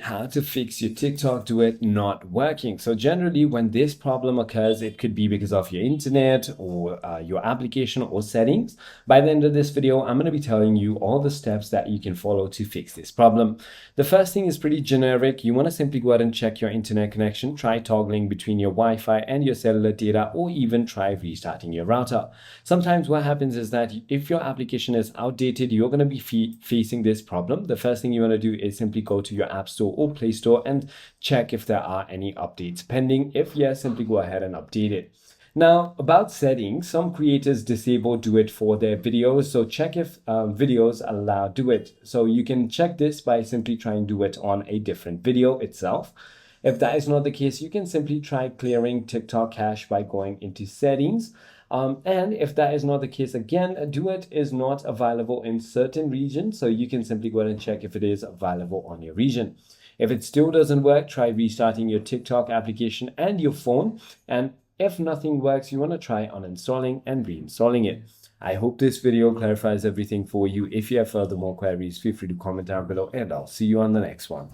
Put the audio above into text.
How to fix your TikTok Duet not working. So generally when this problem occurs, it could be because of your internet or your application or settings. By the end of this video, I'm going to be telling you all the steps that you can follow to fix this problem. The first thing is pretty generic. You want to simply go ahead and check your internet connection, try toggling between your Wi-Fi and your cellular data, or even try restarting your router. Sometimes what happens is that if your application is outdated, you're going to be facing this problem. The first thing you want to do is simply go to your App Store or Play Store and check if there are any updates pending. If yes, simply go ahead and update it. Now, about settings, some creators disable Duet for their videos. So check if videos allow Duet. So you can check this by simply trying Duet on a different video itself. If that is not the case, you can simply try clearing TikTok cache by going into settings. And if that is not the case, again, Duet is not available in certain regions. So you can simply go ahead and check if it is available on your region. If it still doesn't work, try restarting your TikTok application and your phone. And if nothing works, you want to try uninstalling and reinstalling it. I hope this video clarifies everything for you. If you have further more queries, feel free to comment down below and I'll see you on the next one.